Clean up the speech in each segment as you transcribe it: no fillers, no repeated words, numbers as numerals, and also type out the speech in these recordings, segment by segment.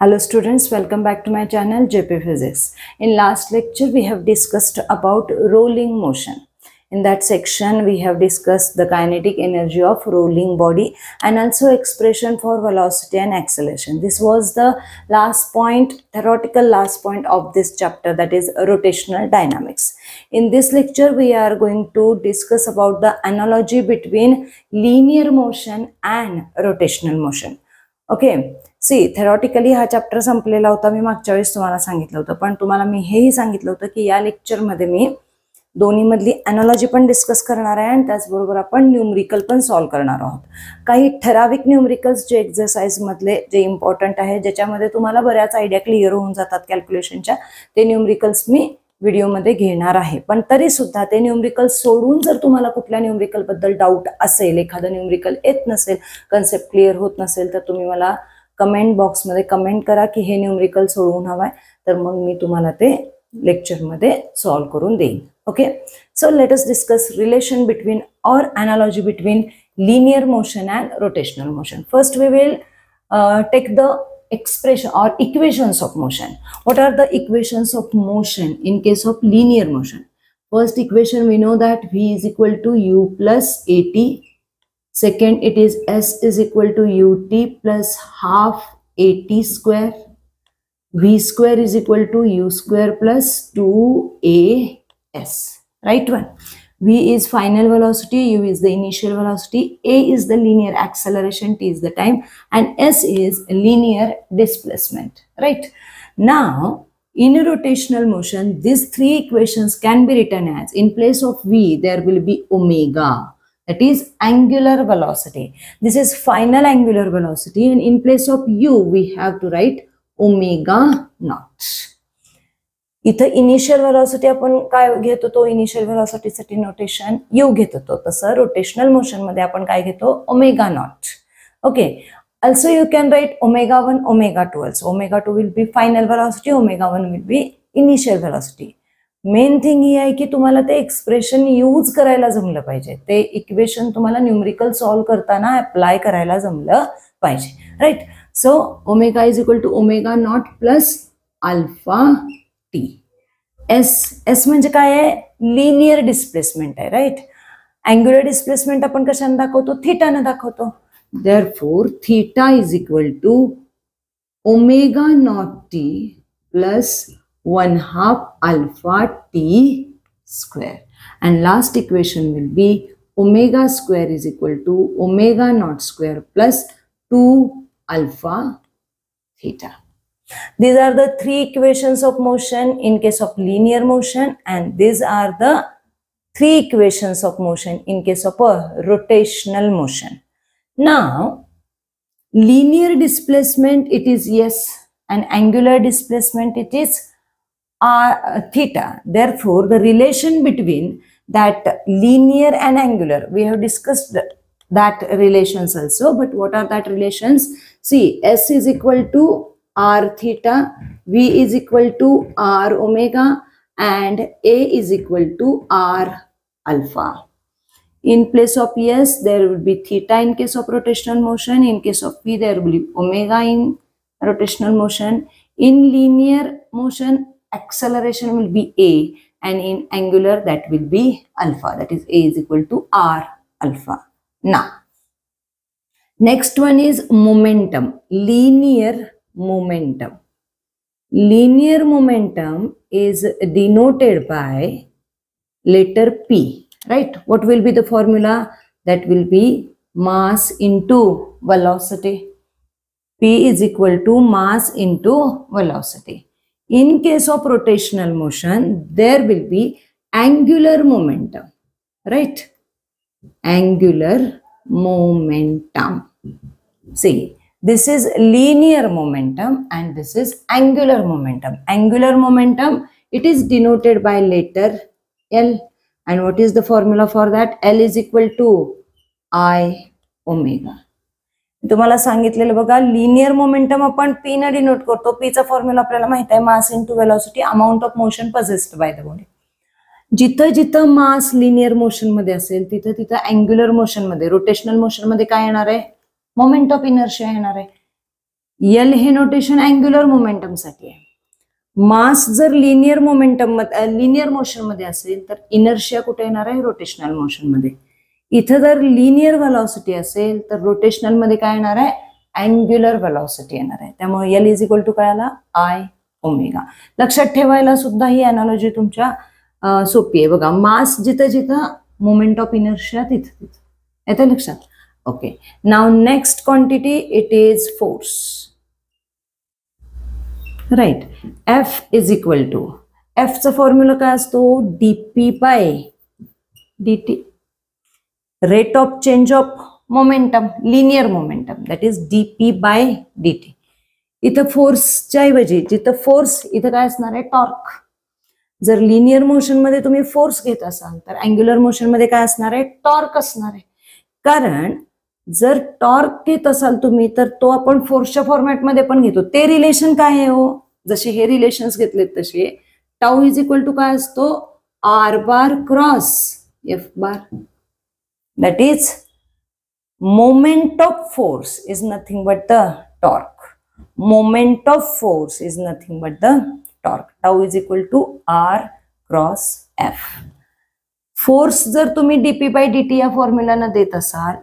Hello students, welcome back to my channel JP Physics. In last lecture we have discussed about rolling motion. In that section we have discussed the kinetic energy of rolling body and also expression for velocity and acceleration. This was the last point, theoretical last point of this chapter, that is rotational dynamics. In this lecture we are going to discuss about the analogy between linear motion and rotational motion. Okay see theoretically हा chapter संपलेला होता. मी मागच्या वेळेस तुम्हाला सांगितलं होतं, पण तुम्हाला मी हेही सांगितलं होतं की या लेक्चरमध्ये मी दोन्ही मधली एनालॉजी पण डिस्कस करणार आहे आणि त्याचबरोबर आपण न्यूमरिकल पण सॉल्व करणार आहोत. काही ठराविक न्यूमरिकल्स जे एक्सरसाइज मधले जे इम्पॉर्टंट आहे, ज्याच्यामध्ये तुम्हाला बऱ्याच आयडिया क्लिअर होऊन जातात कॅल्क्युलेशनच्या, ते न्यूमरिकल्स मी व्हिडिओमध्ये घेणार आहे. पण तरी सुद्धा ते न्यूमरिकल सोडून जर तुम्हाला कुठल्या न्यूमरिकल बद्दल डाऊट असेल, एखादं न्यूमरिकल येत नसेल, कन्सेप्ट क्लिअर होत नसेल, तर तुम्ही मला कमेंट बॉक्समध्ये कमेंट करा की हे न्यूमरिकल सोडवून हवाय, तर मग मी तुम्हाला ते लेक्चरमध्ये सॉल्व करून देईन. Okay, so let us discuss relation between or analogy between linear motion and rotational motion. First we will take the expression or equations of motion. What are the equations of motion in case of linear motion? First equation we know that V is equal to U plus AT. Second it is S is equal to UT plus half AT square. V square is equal to U square plus 2AS. Right one. V is final velocity, U is the initial velocity, A is the linear acceleration, T is the time, and S is linear displacement. Right. Now, in a rotational motion, these three equations can be written as, in place of V, there will be omega, that is angular velocity. This is final angular velocity, and in place of U, we have to write omega naught. इथं initial velocity आपण काय घेत होतो, initial velocity साठी notation you घेत होतो, तसं rotational motion मध्ये आपण काय घेतो, omega naught. Okay, also you can write omega 1 omega 2 also. Omega 2 will be final velocity, omega 1 will be initial velocity. Main thing he आहे की तुम्हाला ते एक्सप्रेशन यूज करायला जमलं पाहिजे, ते इक्वेशन तुम्हाला न्यूमरिकल सॉल्व करताना अप्लाय करायला जमलं पाहिजे. Right. So omega is equal to omega naught plus alpha T. S म्हणजे काय आहे, लिनियर डिस्प्लेसमेंट आहे. राईट. अँग्युलर डिस्प्लेसमेंट आपण कशाने दाखवतो, थीटाने दाखवतो. Therefore theta is equal to omega naught T plus 1/2 alpha T square. And last equation will be omega square is equal to omega naught square plus 2 alpha theta. These are the three equations of motion in case of linear motion, and these are the three equations of motion in case of a rotational motion. Now, linear displacement it is S, and angular displacement it is theta. Therefore, the relation between that linear and angular, we have discussed that relations also, but what are that relations? See, S is equal to R theta, V is equal to R omega, and A is equal to R alpha. In place of S, there will be theta in case of rotational motion. In case of V, there will be omega in rotational motion. In linear motion, acceleration will be A, and in angular, that will be alpha. That is, A is equal to R alpha. Now, next one is momentum. Linear momentum. Linear momentum is denoted by letter P. Right. What will be the formula? That will be mass into velocity. P is equal to mass into velocity. In case of rotational motion, there will be angular momentum. Right. Angular momentum. See, this is linear momentum and this is angular momentum. Angular momentum, it is denoted by letter L. And what is the formula for that? L is equal to I omega. तुम्हाला सांगितलेलं बघा, linear momentum आपण P ने denote करतो. P चा formula आपल्याला माहित आहे, mass into velocity, amount of motion possessed by the body. जिथं जिथं मास लिनियर मोशन मध्ये असेल, तिथं तिथं अँग्युलर मोशन मध्ये, रोटेशनल मोशन मध्ये काय येणार आहे, मोमेंट ऑफ इनर्शिया येणार आहे. एल हे नोटेशन अँग्युलर मोमेंटम साठी आहे. मास जर लिनियर मोशन मध्ये असेल तर इनर्शिया कुठे येणार आहे? रोटेशनल मोशन मध्ये. इथं जर लिनियर व्हेलॉसिटी असेल तर रोटेशनल मध्ये काय येणार आहे? अँग्युलर व्हेलॉसिटी येणार आहे. त्यामुळे एल इज इक्वल टू काय आला? I omega. लक्षात ठेवायला सुद्धा ही अनालॉजी तुमच्या सोपी आहे बघा. मास जिथं जिथं मोमेंट ऑफ इनर्शिया तिथं तिथं. येतं लक्षात? Okay. Now next quantity it is force. Right. F is equal to, F चा फॉर्म्युला काय असतो? DP by DT, rate of change of momentum, linear momentum, that is DP by DT. इथं फोर्सच्या ऐवजी जिथं फोर्स इथं काय असणार आहे? टॉर्क. जर लिनियर मोशन मध्ये तुम्ही फोर्स घेत असाल तर अँग्युलर मोशन मध्ये काय असणार आहे? टॉर्क असणार आहे. कारण जर टॉर्क घेत असाल तुम्ही तर तो आपण फोर्सच्या फॉर्मॅटमध्ये पण घेतो. ते रिलेशन काय आहे हो? जसे हे रिलेशन्स घेतलेत तसे टाऊ इज इक्वल टू काय असतो? R bar cross F bar. That is moment of force is nothing but the torque. Moment of force is nothing but the torque. Tau is equal to R cross F. Force जर तुम्ही DP by DT या फॉर्म्युलानं देत असाल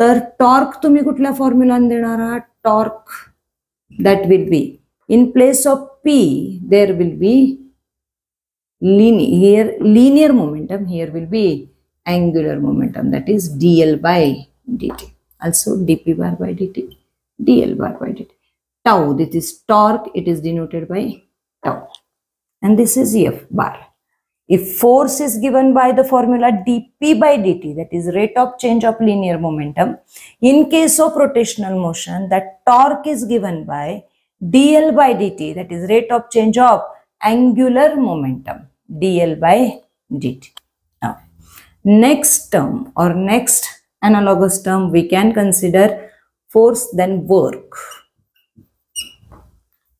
तर torque तुम्ही कुठल्या फॉर्म्युलाने देणार आहात? Torque that will be in place of P there will be linear momentum, here will be angular momentum, that is dl by dt, also dp bar by dt, dl bar by dt. Tau, this is torque, it is denoted by tau, and this is f bar. If force is given by the formula dp by dt, that is rate of change of linear momentum, in case of rotational motion, that torque is given by dl by dt, that is rate of change of angular momentum, dl by dt. Now, next term or next analogous term we can consider force, then work.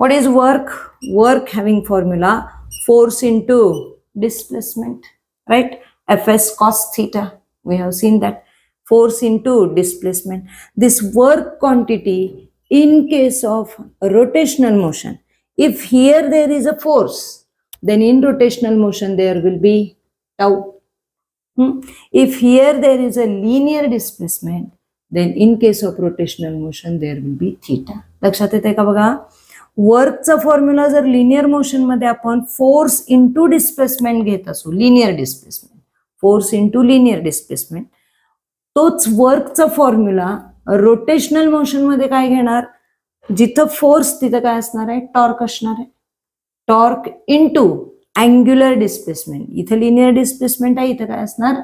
What is work? Work having formula force into displacement, right? Fs cos theta, we have seen that. Force into displacement. This work quantity in case of rotational motion, if here there is a force, then in rotational motion there will be tau. If here there is a linear displacement, then in case of rotational motion there will be theta. लक्षात येते का बघा? वर्कचा formula जर linear motion मध्ये आपण force into displacement घेत असू, linear displacement, force into linear displacement, तोच वर्कचा फॉर्म्युला रोटेशनल मोशन मध्ये काय घेणार? जिथं फोर्स तिथं काय असणार आहे? टॉर्क असणार आहे. Torque into angular displacement. इथं लिनियर डिस्प्लेसमेंट आहे, इथं काय असणार?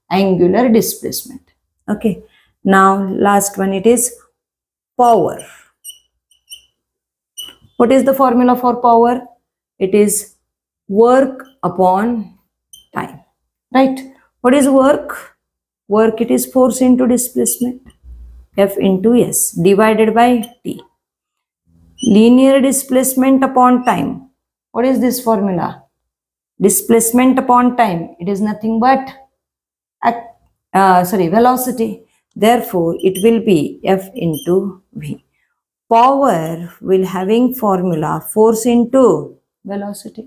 Angular displacement. Okay. Now last one it is power. What is the formula for power? It is work upon time, right? What is work? Work, it is force into displacement, F into S divided by T. Linear displacement upon time. What is this formula? Displacement upon time, it is nothing but velocity. Therefore, it will be F into V. Power will having formula force into velocity.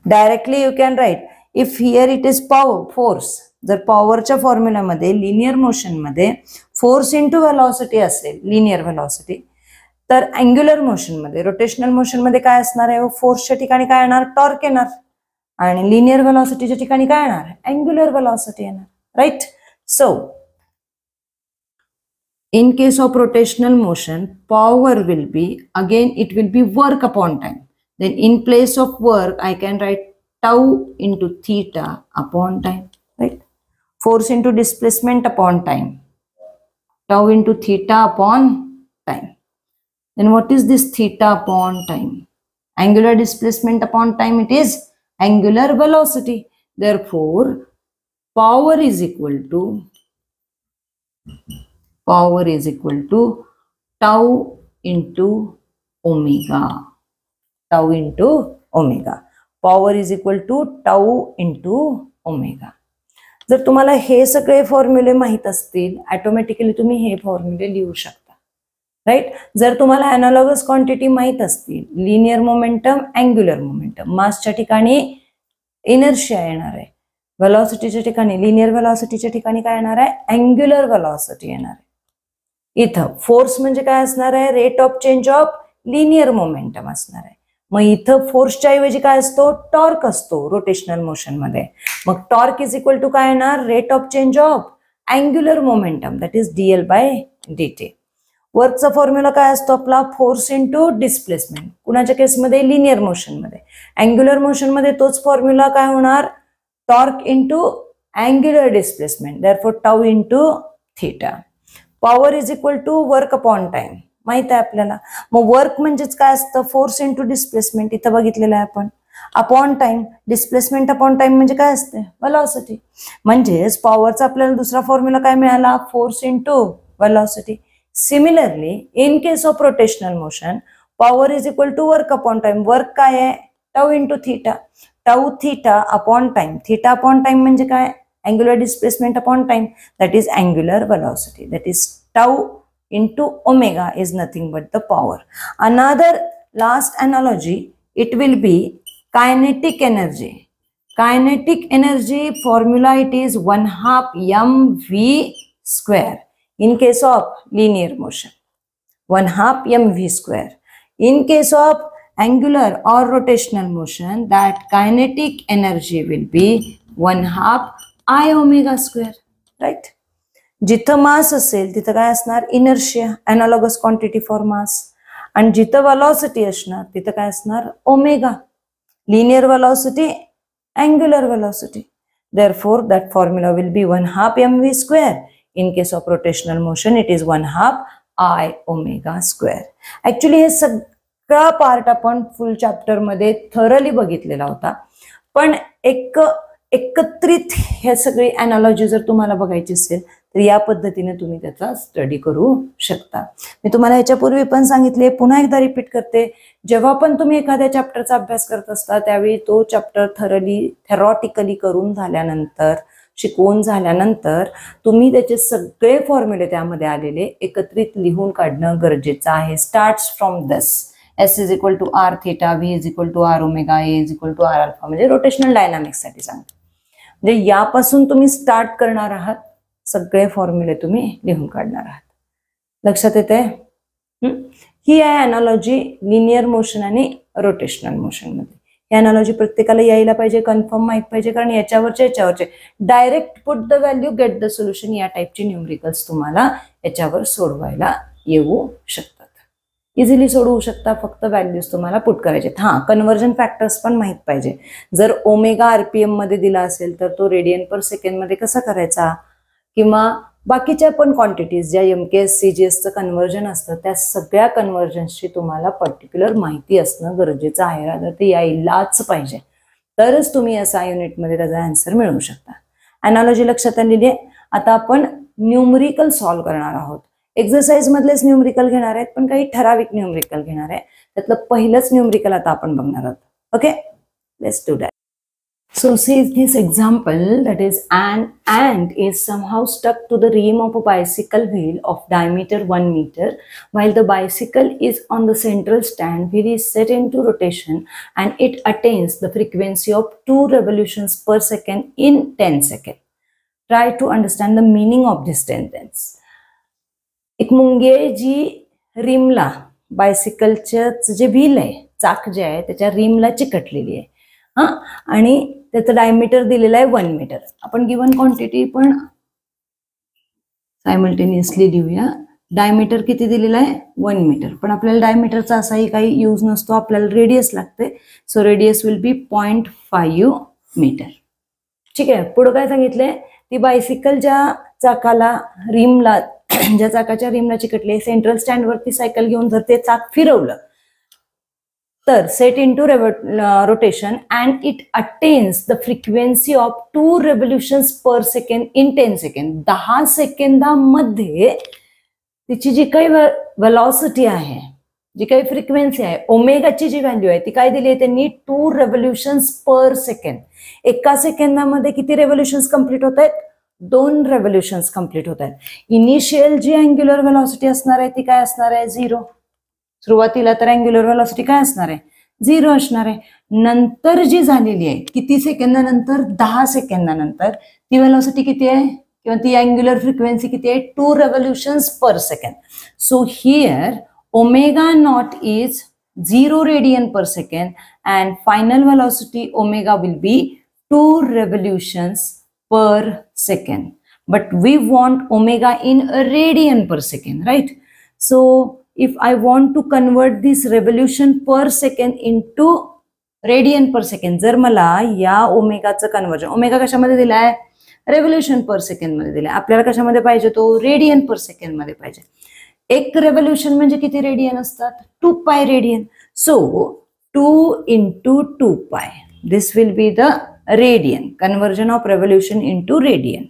Directly you can write, if here it is power, force, जर पॉवरच्या formula मध्ये linear motion मध्ये force into velocity असेल, linear velocity, तर angular motion मध्ये, rotational motion मध्ये काय असणार आहे? फोर्सच्या ठिकाणी काय येणार? टॉर्क येणार, आणि लिनियर व्हेलॉसिटीच्या ठिकाणी काय येणार? अँग्युलर व्हेलॉसिटी येणार, right? So in case of rotational motion, power will be, again it will be work upon time. Then in place of work, I can write tau into theta upon time, right? Force into displacement upon time, tau into theta upon time. Then what is this theta upon time? Angular displacement upon time, it is angular velocity. Therefore, power is equal to tau into omega. Tau into omega. Power is equal to tau into omega. जर तुम्हाला हे सगळे फॉर्म्युले माहित असतील, automatically तुम्ही हे फॉर्म्युले लिहू शकता. राईट. जर तुम्हाला अॅनालॉगस क्वांटिटी माहित असतील, लिनियर मोमेंटम, अँग्युलर मोमेंटम, मासच्या ठिकाणी इनर्शिया येणार आहे, व्हेलॉसिटीच्या ठिकाणी, लिनियर व्हेलॉसिटीच्या ठिकाणी काय येणार आहे, अँग्युलर व्हेलॉसिटी येणार आहे. इथं फोर्स म्हणजे काय असणार आहे, rate of change of linear momentum असणार आहे. मग इथं फोर्सच्या ऐवजी काय असतो, टॉर्क असतो रोटेशनल मोशन मध्ये. मग टॉर्क इज इक्वल टू काय येणार, rate of change of angular momentum, that is dl/dt. वर्कचा फॉर्म्युला काय असतो आपला, फोर्स इंटू डिस्प्लेसमेंट. कुणाच्या केसमध्ये, लिनियर मोशन मध्ये. अँग्युलर मोशन मध्ये तोच फॉर्म्युला काय होणार, torque into angular displacement, therefore tau into theta. Power is equal to work upon time, माहित आहे आपल्याला. मग वर्क म्हणजेच काय असतं, फोर्स इंटू डिस्प्लेसमेंट, इथं बघितलेलं आहे आपण, upon time. Displacement upon time म्हणजे काय असते, व्हेलॉसिटी. म्हणजेच पॉवरचा आपल्याला दुसरा फॉर्म्युला काय मिळाला, force into velocity. Similarly in case of rotational motion, power is equal to work upon time. Work काय आहे, tau into theta. Tau theta upon time. Theta upon time म्हणजे काय, angular displacement upon time, that is angular velocity, that is tau into omega is nothing but the power. Another last analogy, it will be kinetic energy. Kinetic energy formula, it is 1/2 mv square in case of linear motion, 1/2 mv square. In case of angular or rotational motion, that kinetic energy will be 1/2 I omega square, right? जिथं मास असेल तिथं काय असणार, inertia, अॅनालॉगस quantity for mass. आणि जिथं velocity असणार तिथं काय असणार, omega. Linear velocity, angular velocity. Therefore that formula will be 1/2 mv square. In case of rotational motion it is 1/2 I omega square. Actually हे सगळा पार्ट आपण फुल चॅप्टर मध्ये थरली बघितलेला होता, पण एकत्रित हे सगळे अॅनालॉजी जर तुम्हाला बघायची असेल तर या पद्धतीने तुम्ही त्याचा स्टडी करू शकता. मी तुम्हाला ह्याच्यापूर्वी पण सांगितले, पुन्हा एकदा रिपीट करते, जेव्हा पण तुम्ही एखाद्या चॅप्टरचा अभ्यास करत असता त्यावेळी तो चॅप्टर थेरॉटिकली करून झाल्यानंतर, शिकवून झाल्यानंतर तुम्ही त्याचे सगळे फॉर्म्युले त्यामध्ये आलेले एकत्रित लिहून काढणं गरजेचं आहे. Starts from this, S is equal to r theta, V is equal to r omega, A is equal to r alpha, म्हणजे रोटेशनल डायनामिक्स साठी सांगतो. म्हणजे यापासून तुम्ही स्टार्ट करणार आहात, सगळे फॉर्म्युले तुम्ही लिहून काढणार आहात. लक्षात येते? ही आहे अॅनालॉजी लिनियर मोशन आणि रोटेशनल मोशन मध्ये. ही अॅनालॉजी प्रत्येकाला यायला पाहिजे, कन्फर्म माहित पाहिजे, कारण याच्यावरचे direct put the value get the solution या टाईपची न्यूमरिकल्स तुम्हाला याच्यावर सोडवायला येऊ शकतात. इझिली सोडवू शकता, फक्त व्हॅल्यूज तुम्हाला पुट करायचे. हां, कन्व्हर्जन फॅक्टर्स पण माहित पाहिजे. जर ओमेगा आरपीएम मध्ये दिला असेल तर तो रेडियन पर सेकंड मध्ये कसा करायचा, किंवा बाकीच्या पण क्वांटिटीज ज्या MKS CGSचं कन्व्हर्जन असतं त्या सगळ्या कन्व्हर्जन्सची तुम्हाला पर्टिक्युलर माहिती असणं गरजेचं आहे. रादर ते यायलाच पाहिजे, तरच तुम्ही SI युनिटमध्ये त्याचा आन्सर मिळवू शकता. अॅनालॉजी लक्षात आलेली आहे. आता आपण न्यूमरिकल सॉल्व्ह करणार आहोत. एक्सरसाइज मधलेच न्यूमरिकल घेणार आहेत, पण काही ठराविक न्यूमरिकल घेणार आहे. त्यातलं पहिलंच न्यूमरिकल आता आपण बघणार आहोत. Okay, let's do that. So see this example, that is an ant is somehow stuck to the rim of a bicycle wheel of diameter 1 meter while the bicycle is on the central stand wheel is set into rotation and it attains the frequency of 2 revolutions per second in 10 seconds. Try to understand the meaning of this sentence. एक मुंगी आहे जी रिमला, बायसिकलचं जे wheel आहे, चाक जे आहे त्याच्या रिमला चिकटलेली आहे. हा, आणि त्याचं डायमीटर दिलेलं आहे 1 मीटर. आपण गिवन क्वांटिटी पण सायमल्टेनियसली लिहूया. डायमीटर किती दिलेलं आहे, 1 मीटर. पण आपल्याला डायमीटरचा असाही काही यूज नसतो, आपल्याला रेडियस लागते. So radius will be 0.5 metre. ठीक आहे. पुढे काय सांगितलंय, ती बायसिकल ज्या चाकाला रिमला, ज्या चाकाच्या रिमला चिकटले, सेंट्रल स्टँड वरती सायकल घेऊन जर ते चाक फिरवलं तर set into rotation and it attains the frequency of 2 revolutions per second in 10 second. 10 सेकंदामध्ये तिची जी काही वेलॉसिटी आहे, जी काही फ्रिक्वेन्सी आहे, ओमेगाची जी व्हॅल्यू आहे ती काय दिली आहे त्यांनी, 2 revolutions पर सेकंड. एका सेकंदामध्ये किती रेव्होल्युशन्स कंप्लीट होत आहेत, 2 रेव्होल्युशन्स कंप्लीट होत आहेत. इनिशियल जी अँग्युलर व्हेलॉसिटी असणार आहे ती काय असणार आहे 0. सुरुवातीला तर अँग्युलर व्हेलॉसिटी काय असणार आहे 0 असणार आहे. नंतर जी झालेली आहे किती सेकंदानंतर 10 सेकंदानंतर ती व्हेलॉसिटी किती आहे किंवा ती अँग्युलर फ्रिक्वेन्सी किती आहे 2 revolutions per second. So here omega naught is 0 radian per second and final velocity omega will be 2 revolutions per second. But we want omega in a radian per second, right? So if I want to convert this revolution per second into radian per second, जर मला या ओमेगाचं conversion, omega कशामध्ये दिलाय revolution पर second मध्ये दिलाय, आपल्याला कशामध्ये पाहिजे तो रेडियन पर सेकंड मध्ये पाहिजे. एक रेव्होल्युशन म्हणजे किती रेडियन असतात 2 pi radian. So 2 into 2 pi, this will be the radian, conversion of revolution into radian.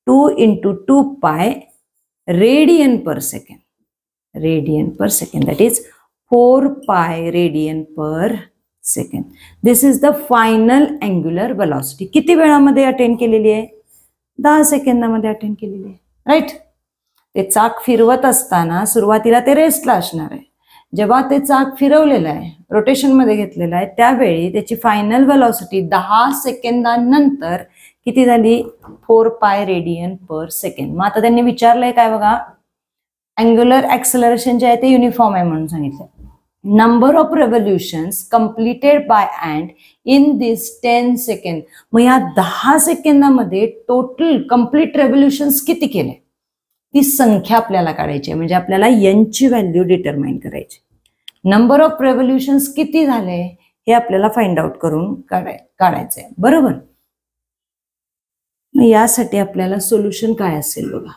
2 into 2 pi radian per second, radian per second, that is 4 pi radian per second. This is the final angular velocity. किती वेळामध्ये attend केलेली आहे 10 सेकंदामध्ये attend केलेली आहे, right. ते चाक फिरवत असताना सुरुवातीला ते रेस्टला असणार आहे. जेव्हा ते चाक फिरवलेलं आहे रोटेशन मध्ये घेतलेलं आहे त्यावेळी त्याची फायनल व्हेलॉसिटी 10 सेकंदानंतर किती झाली 4 पाय रेडियन पर सेकंड. मग आता त्यांनी विचारलंय काय बघा, अँग्युलर ऍक्सेलरेशन जे आहे ते युनिफॉर्म आहे म्हणून सांगितलं. Number of revolutions completed by and in this 10 second. मग या 10 सेकंदामध्ये टोटल कंप्लीट रेव्होल्युशन्स किती केले ती संख्या आपल्याला काढायची आहे. म्हणजे आपल्याला यांची व्हॅल्यू डिटरमाइन करायची. नंबर ऑफ रेव्होल्युशन्स किती झाले हे आपल्याला फाइंड आउट करून काढायचंय, बरोबर. यासाठी आपल्याला सोल्युशन काय असेल बघा.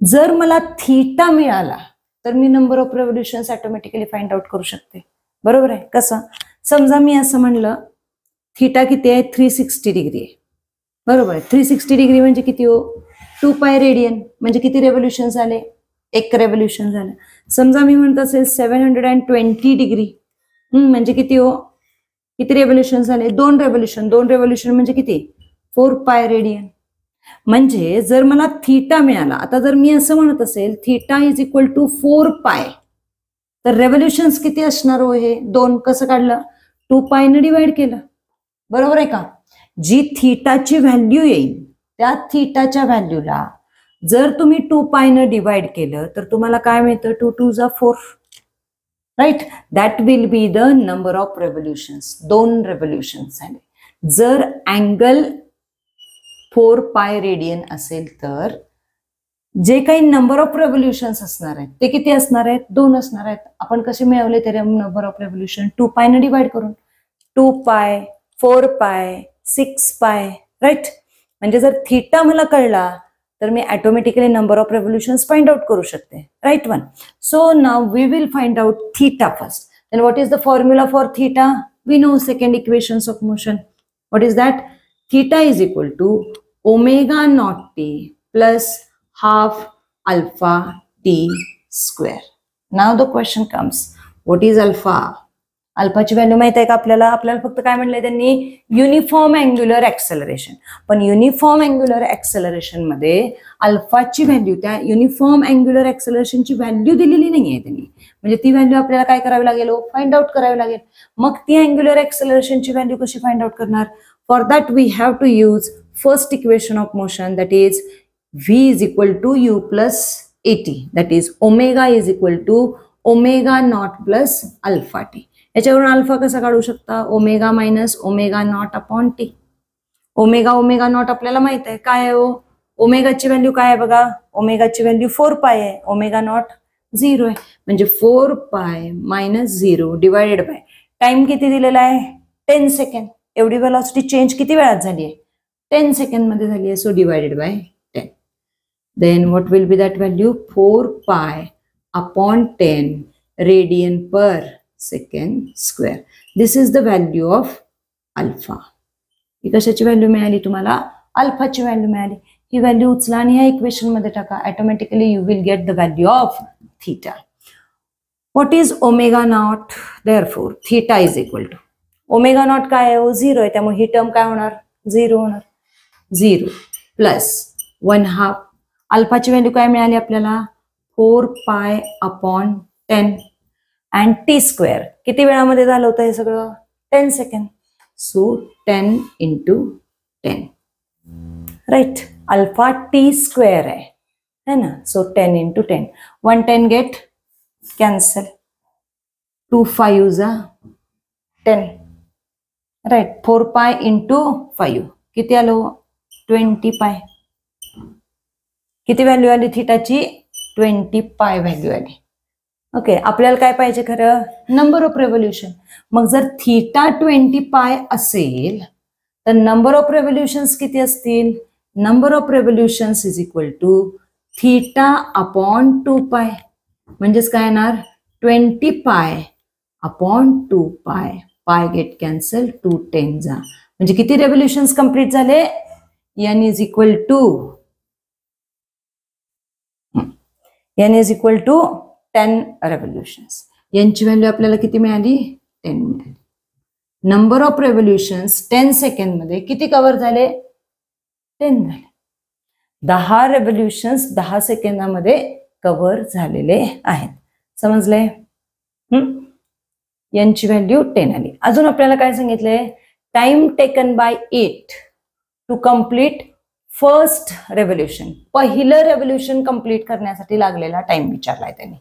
जर मला थीटा मिळाला तर मी number of revolutions automatically find out करू शकते, बरोबर आहे. कसं, समजा मी असं म्हणलं थीटा किती आहे 360 डिग्री आहे, बरोबर आहे. 360 डिग्री म्हणजे किती हो 2 पाय रेडियन, म्हणजे किती रेव्होल्युशन झाले एक रेव्होल्युशन झालं. समजा मी म्हणत असेल 720 डिग्री म्हणजे किती हो किती रेव्होल्युशन झाले 2 रेव्होल्युशन. 2 रेव्होल्युशन म्हणजे किती 4 पाय रेडियन. म्हणजे जर मला थीटा मिळाला, आता जर मी असं म्हणत असेल थीटा इज इक्वल टू 4 पाय, तर रेव्होल्युशन्स किती असणार हो हे 2. कसं काढलं 2 पायने डिवाइड केलं, बरोबर आहे का. जी थीटाची व्हॅल्यू येईल त्या थीटाच्या व्हॅल्यूला जर तुम्ही 2 पायने डिवाइड केलं तर तुम्हाला काय मिळतं 2 2 जा 4, right. That will be the number of revolutions. 2 revolutions झाले. जर अँगल 4 पाय रेडियन असेल तर जे काही नंबर ऑफ रेव्होल्युशन्स असणार आहेत ते किती असणार आहेत 2 असणार आहेत. आपण कसे मिळवले ते number of revolution 2 Payne divide करून. 2 पाय 4 पाय 6 पाय, राईट. म्हणजे जर थीटा मला कळला तर मी automatically number of revolutions find out करू शकते, right one. So now we will find out theta first. Then what is the formula for theta? We know second equations of motion. What is that? Theta is equal to omega naught T plus half alpha T square. Now the question comes, what is alpha? अल्फाची value माहित आहे का आपल्याला? आपल्याला फक्त काय म्हणलंय त्यांनी युनिफॉर्म अँग्युलर ऍक्सेलरेशन. पण युनिफॉर्म अँग्युलर ऍक्सेलरेशन मध्ये अल्फाची व्हॅल्यू, त्या युनिफॉर्म अँग्युलर ऍक्सेलरेशनची व्हॅल्यू दिलेली नाहीये त्यांनी. म्हणजे ती व्हॅल्यू आपल्याला काय करावी लागेल फाइंड आउट करावी लागेल. मग ती अँग्युलर ऍक्सेलरेशनची व्हॅल्यू कशी फाइंड आउट करणार? For that we have to use first equation of motion, that is v is equal to u plus at, that is omega is equal to omega naught plus alpha t. याच्यावरून alpha कसा काढू शकता? Omega minus omega naught upon T. Omega omega naught आपल्याला माहित आहे काय आहे हो. ओमेगाची व्हॅल्यू काय आहे बघा, ओमेगाची व्हॅल्यू 4 पाय आहे, ओमेगा नॉट 0 आहे. म्हणजे 4 pi minus 0 divided by time किती दिलेला आहे 10 सेकंड. एवढी वेलॉसिटी चेंज किती वेळात झाली आहे 10 सेकंड मध्ये झाली आहे. So divided by 10. Then what will be that value? 4 pi upon 10 radian per second square. This is the value of alpha. ही कशाची व्हॅल्यू मिळाली तुम्हाला? अल्फाची व्हॅल्यू मिळाली. ही व्हॅल्यू उचला आणि ह्या इक्वेशन मध्ये टाका. Automatically you will get the value of theta. What is omega naught? Therefore theta is equal to omega naught काय आहे 0 आहे, त्यामुळे ही टर्म काय होणार 0 होणार. 0 प्लस 1/2 अल्फाची व्हॅल्यू काय मिळाली आपल्याला 4π/10 अँड टी स्क्वेअर किती वेळामध्ये झालं होतं हे सगळं 10 second. So 10 × 10 right. Alpha T square है ना. So 10 × 10 110 get cancel 2 5 10 right. 4π × 5 किती आलो 20π. किती व्हॅल्यू आली थिटाची 20π व्हॅल्यू आली. ओके. आपल्याला काय पाहिजे खरं नंबर ऑफ रेव्होल्युशन. मग जर थिटा 20π असेल तर नंबर ऑफ रेव्होल्युशन्स किती असतील. Number of revolutions is equal to θ/2π. म्हणजेच काय येणार 20π/2π. पाय गेट कॅन्सल 2 10 जा. म्हणजे किती रेव्होल्युशन्स कंप्लीट झाले n इज इक्वल टू 10 रेव्होल्युशन्स. यांची व्हॅल्यू आपल्याला किती मिळाली 10 मिळाली. नंबर ऑफ रेव्होल्युशन्स 10 सेकंड मध्ये किती कव्हर झाले 10 झाले. 10 रेव्होल्युशन्स 10 सेकंदामध्ये कव्हर झालेले आहेत. समजले. यांची व्हॅल्यू 10 आली. अजून आपल्याला काय सांगितलंय time taken by it to complete first revolution. पहिलं रेव्होल्युशन कंप्लीट करण्यासाठी लागलेला टाइम विचारलाय त्यांनी.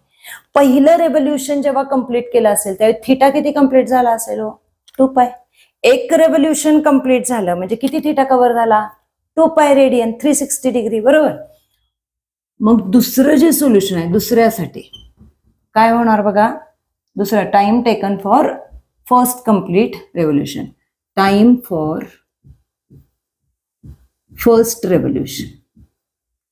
पहिलं रेव्होल्युशन जेव्हा कंप्लीट केलं असेल त्यावेळी थिटा किती कंप्लीट झाला असेल 2π. एक रेव्होल्युशन कंप्लीट झालं म्हणजे किती थिटा कव्हर झाला 2π रेडियन 360 डिग्री. बरोबर. मग दुसरं जे सोल्युशन आहे दुसऱ्यासाठी काय होणार बघा. दुसरा time taken for first complete revolution. Time for first revolution.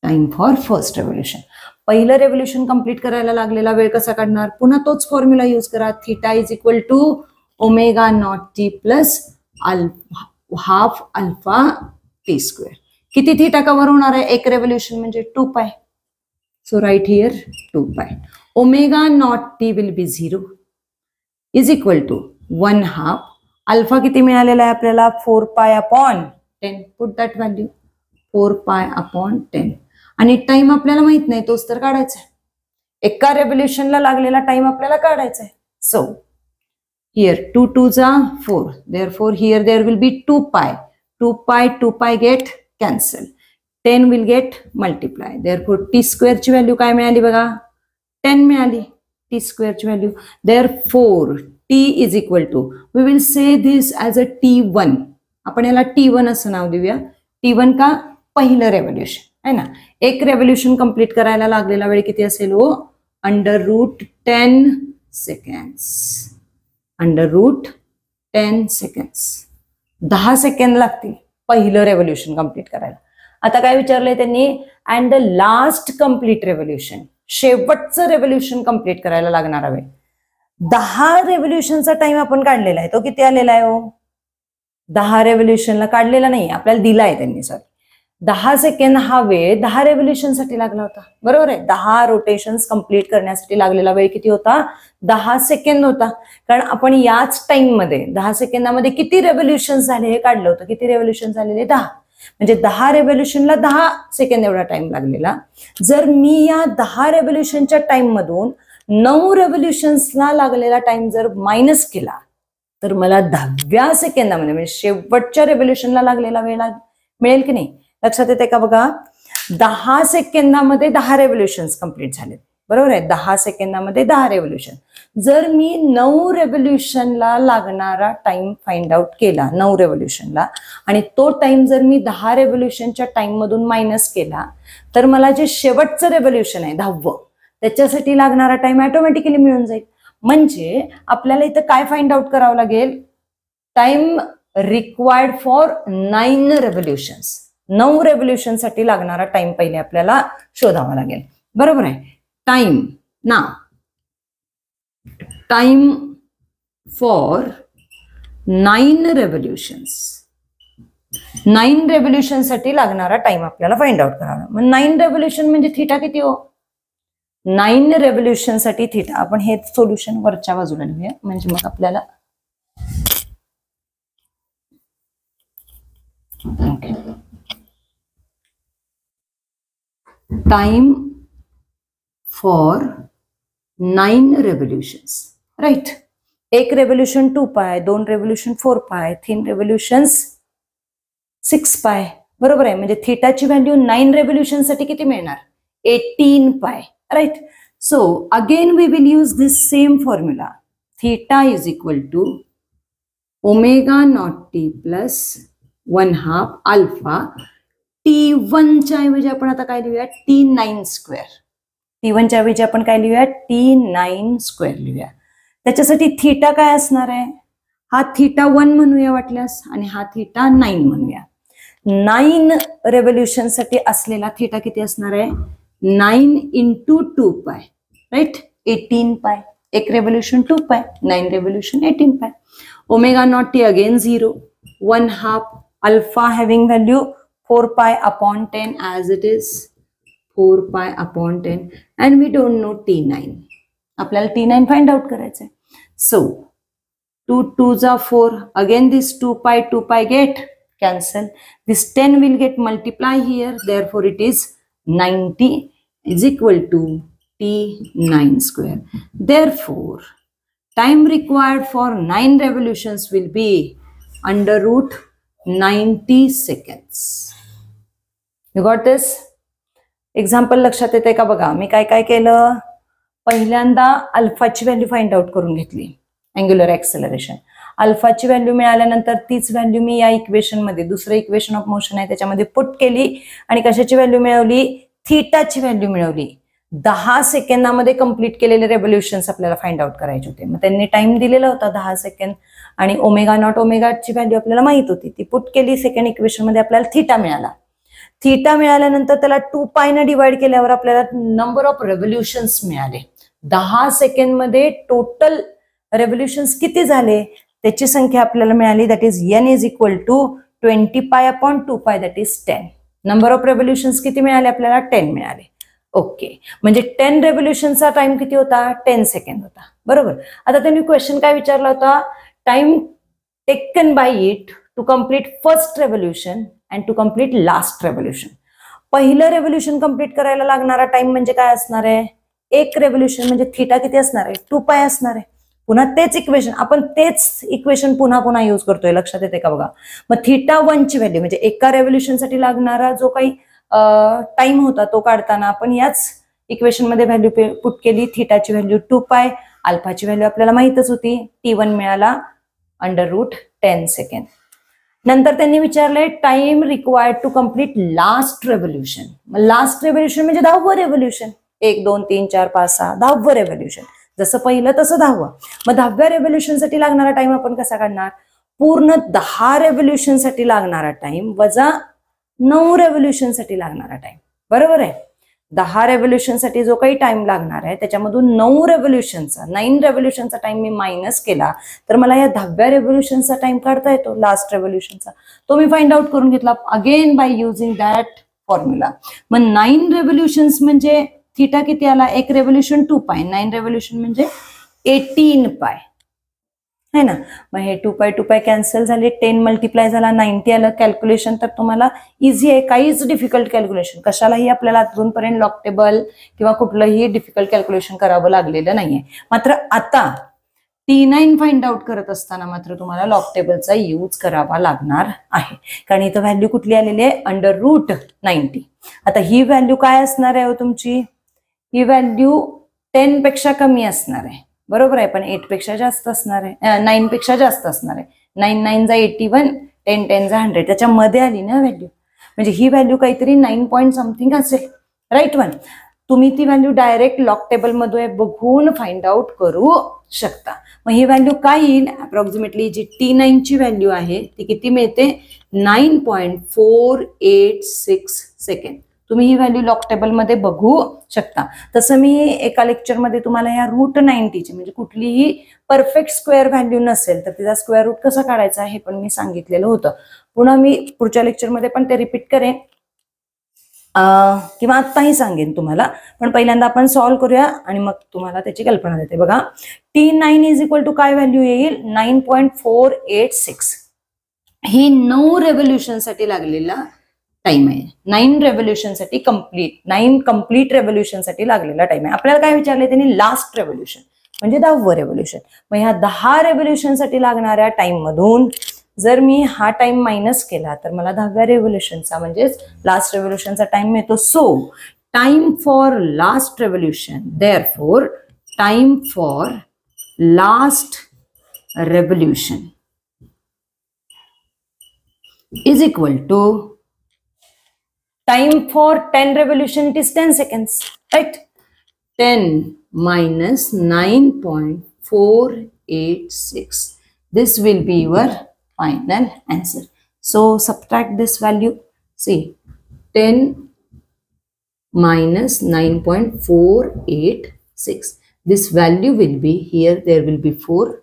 Time for first revolution. पहिलं रेव्होल्युशन कंप्लीट करायला लागलेला वेळ कसा काढणार. पुन्हा तोच फॉर्म्युला यूज करा. Theta is equal to ω0t plus half alpha T square. किती थिटा कव्हर होणार आहे एक रेव्होल्युशन म्हणजे 2π. So right here 2π. ω0t will be 0 is equal to 1/2 alpha किती मिळालेला आहे आपल्याला 4π/10. Put that value 4π/10. आणि टाइम आपल्याला माहित नाही तोच तर काढायचा आहे. एका रेव्होल्युशनला लागलेला टाइम आपल्याला काढायचा आहे. So here 2 2 4 therefore here there will be 2π get cancel 10 will get multiply therefore t square ची व्हॅल्यू काय मिळाली बघा 10 मिळाली t square ची value. therefore t is equal to we will say this as a t1. आपण याला t1 असं नाव देऊया. t1 का पहिलं रेव्होल्युशन आहे ना. एक रेव्होल्युशन कंप्लीट करायला लागलेला वेळ किती असेल √10 सेकंड्स. √10 सेकंड्स. 10 सेकंड लागतील पहिलं रेव्होल्युशन कंप्लीट करायला. आता काय विचारलंय त्यांनी and the last complete revolution. शेवटचं रेव्होल्युशन कंप्लीट करायला लागणारा वेळ 10 रेव्होल्युशनचा टाइम आपण काढलेला आहे. तो किती आलेला आहे 10 रेव्होल्युशनला काढलेला नाही आपल्याला दिलाय त्यांनी. सॉरी 10 सेकंड हा वेळ 10 रेव्होल्युशन साठी लागला होता. बरोबर आहे. 10 रोटेशन्स कंप्लीट करण्यासाठी लागलेला वेळ किती होता 10 सेकंड होता. कारण आपण याच टाइम मध्ये 10 सेकंदामध्ये किती रेव्होल्युशन झाले हे काढलं होतं. किती रेव्होल्युशन झालेले 10. म्हणजे 10 रेव्होल्युशनला 10 सेकंड एवढा टाइम लागलेला. जर मी या 10 रेव्होल्युशनच्या टाइम मधून 9 रेव्होल्युशन्सला लागलेला टाइम जर मायनस केला तर मला 10व्या सेकंदामध्ये म्हणजे शेवटच्या रेव्होल्युशनला लागलेला वेळ मिळेल की नाही. लक्षात येते का बघा 10 सेकंदामध्ये 10 रेव्होल्युशन्स कंप्लीट झाले. बरोबर आहे. 10 सेकंदामध्ये 10 रेव्होल्युशन. जर मी 9 रेव्होल्युशनला लागणारा टाइम फाइंड आउट केला 9 रेव्होल्युशनला आणि तो टाइम जर मी 10 रेव्होल्युशनच्या टाइम मधून मायनस केला तर मला जे शेवटचं रेव्होल्युशन आहे 10वं त्याच्यासाठी लागणारा टाइम ऑटोमॅटिकली मिळून जाईल. म्हणजे आपल्याला इथं काय फाइंड आउट करावं लागेल टाइम रिक्वायर्ड फॉर 9 रेव्होल्युशन्स. 9 रेव्होल्युशन साठी लागणारा टाइम पहिले आपल्याला शोधावा लागेल. बरोबर आहे. टाइम ना टाइम फॉर 9 रेव्होल्युशन्स. 9 रेव्होल्युशन साठी लागणारा टाइम आपल्याला फाइंड आउट करावा. मग 9 रेव्होल्युशन म्हणजे थिटा किती 9 रेव्होल्युशन साठी थिटा. आपण हे सोल्युशन वरच्या बाजूला लिहूया म्हणजे मग आपल्याला टाइम फॉर 9 revolutions, राइट. एक रेव्होल्यूशन 2 पाय, 2 रेव्होल्यूशन 4 पाय, 3 रेव्होल्यूशन्स 6 पाय, बरोबर आहे. म्हणजे थीटाची व्हॅल्यू 9 रेव्होल्यूशन साठी किती मिळणार? 18 pi, right. So again we will use this same formula. Theta is equal to omega naught T plus 1/2 alpha. T1 च्या ऐवजी आपण आता काय लिहूया? T9 square. T1 च्या ऐवजी आपण काय लिहूया? T9 स्क्वेअर लिहूया. त्याच्यासाठी थीटा काय असणार आहे? हा थीटा 1 म्हणूया वाटल्यास आणि हा थीटा 9 म्हणूया. 9 रेव्होल्यूशन साठी असलेला थीटा किती असणार आहे? 9 into 2 पाय, राइट. 18 पाय. एक रेव्होल्यूशन 2 पाय, 9 रेव्होल्यूशन 18 पाय. Omega naught T again 0, 1/2 alpha having value 4 pi upon 10 as it is, 4 pi upon 10, and we don't know T9. आपल्याला T9 find out करायचं आहे. So 2 2s are 4. Again this 2 pi get cancel. This 10 will get multiply here. Therefore it is 90 is equal to T9 square. Therefore time required for 9 revolutions will be under root 90 seconds. You got this? Example लक्षात येते का बघा. मी काय काय केलं? पहिल्यांदा अल्फाची value find out करून घेतली, अँग्युलर ऍक्सेलरेशन. अल्फाची व्हॅल्यू मिळाल्यानंतर तीच व्हॅल्यू मी या इक्वेशन मध्ये, दुसरं इक्वेशन ऑफ मोशन आहे त्याच्यामध्ये पुट केली आणि कशाची व्हॅल्यू मिळवली? थीटाची व्हॅल्यू मिळवली. 10 सेकंदामध्ये कंप्लीट केलेले रेव्होल्यूशन्स आपल्याला फाइंड आउट करायचे होते. मग त्यांनी टाइम दिलेला होता 10 सेकंद आणि ओमेगा नॉट ओमेगाची व्हॅल्यू आपल्याला माहित होती, ती पुट केली. सेकंड इक्वेशन मध्ये आपल्याला थीटा मिळाला. थीटा मिळाल्यानंतर त्याला 2 पाय ने डिवाइड केल्यावर आपल्याला नंबर ऑफ रेव्होल्यूशन्स मिळाले. 10 सेकंड मध्ये टोटल रेव्होल्यूशन्स किती झाले त्याची संख्या आपल्याला मिळाली. That is n is equal to 20 pi upon 2 pi, that is 10. Number of revolutions किती मिळाले आपल्याला? 10 मिळाले. ओके, म्हणजे 10 रेव्होल्यूशनचा टाइम किती होता? 10 सेकंड होता, बरोबर. आता त्यांनी क्वेश्चन काय विचारला होता? Time taken by it to complete first revolution and to complete last revolution. पहिलं रेव्होल्यूशन कंप्लीट करायला लागणारा टाइम म्हणजे काय असणार आहे? एक रेव्होल्यूशन म्हणजे थीटा किती असणार आहे? 2 पाय असणार आहे. पुन्हा तेच इक्वेशन, आपण तेच इक्वेशन पुन्हा पुन्हा यूज करतोय, लक्षात येते का बघा. मग थीटा 1 ची व्हॅल्यू म्हणजे एका रेव्होल्यूशन साठी लागणारा जो काही टाइम होता तो काढताना आपण याच इक्वेशन मध्ये व्हॅल्यू पुट केली. थीटाची व्हॅल्यू 2 पाय, अल्फाची व्हॅल्यू आपल्याला माहितच होती, T1 मिळाला अंडर रूट 10 सेकंड. नंतर त्यांनी विचारलंय time required to complete last revolution. Last revolution म्हणजे 10वं रेव्होल्यूशन. 1 2 3 4 5 6 10वं रेव्होल्यूशन. जसं पहिलं तसं 10वं. मग 10व्या रेव्होल्यूशन साठी लागणारा टाइम आपण कसा काढणार? पूर्ण 10 रेव्होल्यूशन साठी लागणारा टाइम वजा 9 रेव्होल्यूशन साठी लागणारा टाइम, बरोबर आहे. 10 रेव्होल्यूशन साठी जो काही टाइम लागणार आहे त्याच्यामधून 9 रेव्होल्यूशनचा टाइम मी मायनस केला तर मला या 10व्या रेव्होल्यूशनचा टाइम काढता येतो, लास्ट रेव्होल्यूशनचा. तो मी फाइंड आउट करून घेतला again by using that formula. मग 9 रेव्होल्यूशन्स म्हणजे थीटा किती आला? एक रेव्होल्यूशन 2 पाय, 9 रेव्होल्यूशन म्हणजे 18 पाय है ना. मग हे 2 पाय कॅन्सल झाले, 10 मल्टिप्लाय झाला, 90 आलं. कॅल्क्युलेशन तर तुम्हाला इझी आहे, काहीच डिफिकल्ट कॅल्क्युलेशन कशालाही आपल्याला अजूनपर्यंत लॉग टेबल किंवा कुठलंही डिफिकल्ट कॅल्क्युलेशन करावं लागलेलं नाहीये. मात्र आता T9 फाइंड आउट करत असताना मात्र तुम्हाला लॉग टेबलचा यूज करावा लागणार आहे, कारण इथं व्हॅल्यू कुठली आलेली आहे? Under root 90. आता ही व्हॅल्यू काय असणार आहे तुमची? ही व्हॅल्यू 10 पेक्षा कमी असणार आहे, बरोबर आहे. पण 8 पेक्षा जास्त असणार आहे, 9 पेक्षा जास्त असणार आहे. 9 9 जा 81, 10 10 जा 100, त्याच्यामध्ये आली ना व्हॅल्यू. म्हणजे ही व्हॅल्यू काहीतरी 9 पॉईंट समथिंग असेल, राईट वन. तुम्ही ती व्हॅल्यू डायरेक्ट लॉग टेबल मध्ये बघून फाइंड आउट करू शकता. मग ही व्हॅल्यू काय येईल? अप्रॉक्सिमेटली जी T9 ची व्हॅल्यू आहे ती किती मिळते? 9.486 सेकंड. तुम्ही ही व्हॅल्यू लॉग टेबल मध्ये बघू शकता. तसं मी एका लेक्चर मध्ये तुम्हाला या रूट 90 ची म्हणजे कुठलीही परफेक्ट स्क्वेअर व्हॅल्यू नसेल तर तिचा स्क्वेअर रूट कसा काढायचा हे पण मी सांगितलेलं होतं. पुन्हा मी पुढच्या लेक्चर मध्ये पण ते रिपीट करेन किंवा आत्ताही सांगेन तुम्हाला. पण पहिल्यांदा आपण सॉल्व्ह करूया आणि मग तुम्हाला त्याची कल्पना देते. बघा T9 इज इक्वल टू काय व्हॅल्यू येईल? 9.486. ही 9 रेव्होल्यूशन साठी लागलेला टाइम आहे. 9 रेव्होल्युशनसाठी कंप्लीट रेव्होल्युशनसाठी लागलेला टाइम आहे. आपल्याला काय विचारलंय त्यांनी? लास्ट रेव्होल्युशन म्हणजे 10वं रेव्होल्युशन. मग ह्या 10 रेव्होल्युशनसाठी लागणाऱ्या टाइम मधून जर मी हा टाइम मायनस केला तर मला 10व्या रेव्होल्युशनचा म्हणजेच लास्ट रेव्होल्युशनचा टाइम मिळतो. So time for last revolution, therefore time for last revolution is equal to time for 10 revolution, it is 10 seconds, right? 10 minus 9.486, this will be your final answer. So subtract this value. See, 10 minus 9.486, this value will be here, there will be 4,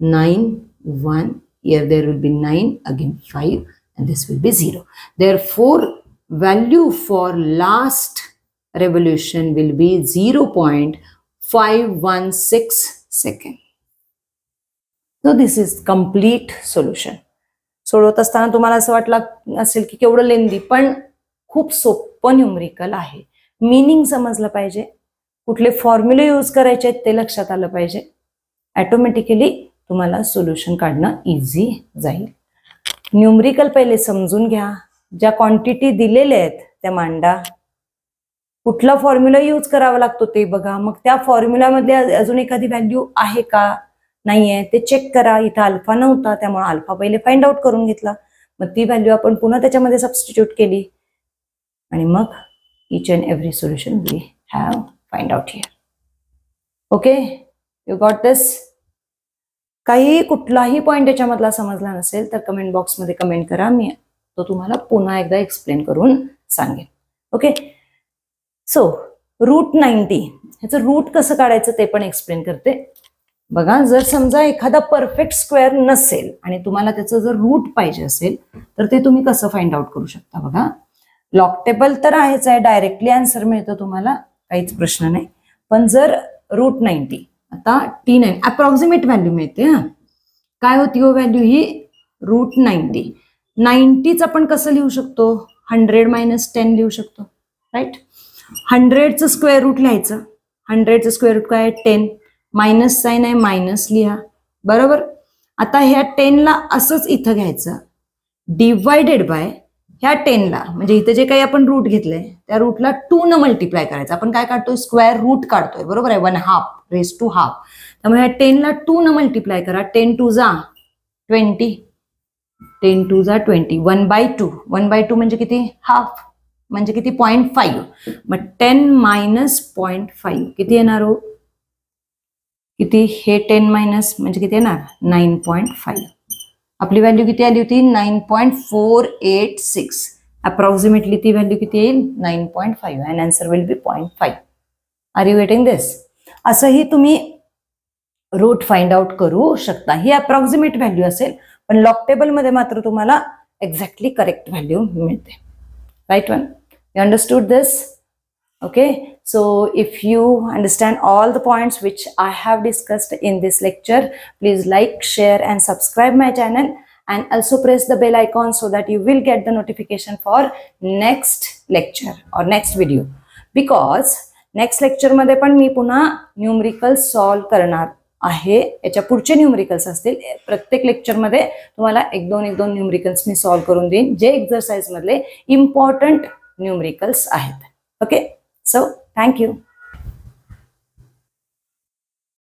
9, 1, here there will be 9, again 5, and this will be 0. Therefore, value for last revolution will be 0.516 second. So this is complete solution. सोडवत असताना तुम्हाला असं वाटलं असेल की केवढं लेंदी, पण खूप सोपं न्यूमरिकल आहे. मीनिंग समजलं पाहिजे, कुठले फॉर्म्युले यूज करायचे आहेत ते लक्षात आलं पाहिजे. ऑटोमॅटिकली तुम्हाला सोल्युशन काढणं इझी जाईल. न्यूमरिकल पहिले समजून घ्या, ज्या क्वांटिटी दिलेल्या आहेत त्या मांडा, कुठला फॉर्म्युला यूज करावा लागतो ते बघा, मग त्या फॉर्म्युलामध्ये अजून एखादी व्हॅल्यू आहे का नाहीये ते चेक करा. इथं अल्फा नव्हता त्यामुळे अल्फा पहिले फाइंड आउट करून घेतला, मग ती व्हॅल्यू आपण पुन्हा त्याच्यामध्ये सबस्टिट्यूट केली आणि मग each and every solution we have find out here. Okay, you got this? काही कुठलाही पॉइंट याच्यामधला समजला नसेल तर कमेंट बॉक्स मध्ये कमेंट करा, मी तो तुम्हाला पुन्हा एकदा एक्सप्लेन करून सांगेन. ओके, सो रूट 90 ह्याचं रूट कसं काढायचं ते पण एक्सप्लेन करते. बघा, जर समजा एखादा परफेक्ट स्क्वेअर नसेल आणि तुम्हाला त्याचं जर रूट पाहिजे असेल तर ते तुम्ही कसं फाइंड आउट करू शकता. बघा, लॉग टेबल तर आहेच आहे, डायरेक्टली आन्सर मिळतं तुम्हाला, काहीच प्रश्न नाही. पण जर रूट 90 आता T9 अप्रॉक्सिमेट व्हॅल्यू मिळते. काय होती हो व्हॅल्यू ही? रूट 90. 90च आपण कसं लिहू शकतो? 100 मायनस 10 लिहू शकतो, राईट? 100चं स्क्वेअर रूट लिहायचं. 100चं स्क्वेअर रूट काय? 10. मायनस साइन आहे, मायनस लिहा, बरोबर. आता ह्या 10ला असंच इथं घ्यायचं, डिवायडेड बाय ह्या 10ला, म्हणजे इथे जे काही आपण रूट घेतलंय त्या रूटला 2 न मल्टिप्लाय करायचं. आपण काय काढतोय? स्क्वेअर रूट काढतोय, बरोबर आहे, 1/2 रेज टू हाफ. त्यामुळे ह्या 10ला 2 न मल्टिप्लाय करा. 10 2 जा 20, 10 2 जा 20, 1/2. 1/2 म्हणजे किती? हाफ, म्हणजे किती? 0.5. मग 10 मायनस 0.5 किती येणार हो? किती? हे 10 मायनस म्हणजे किती येणार? 9.5. आपली व्हॅल्यू किती आली होती? 9.486. अप्रॉक्सिमेटली ती व्हॅल्यू किती येईल? 9.5 and answer will be 0.5. Are you getting this? असंही तुम्ही रूट फाइंड आउट करू शकता. ही अप्रॉक्सिमेट व्हॅल्यू असेल, पण लॉग टेबल मध्ये मात्र तुम्हाला एक्झॅक्टली करेक्ट व्हॅल्यू मिळते. Right one? You understood this? Okay, so if you understand all the points which I have discussed in this lecture, please like, share and subscribe my channel, and also press the bell icon so that you will get the notification for next lecture or next video. Because next lecture मध्ये पण मी पुन्हा numerical solve करणार आहे. याच्या पुढचे numericals असतील. प्रत्येक lecture मध्ये तुम्हाला एक दोन न्यूमरिकल्स मी सॉल्व करून देईन, जे एक्सरसाइज मधले इम्पॉर्टंट न्यूमरिकल्स आहेत. Okay, so thank you.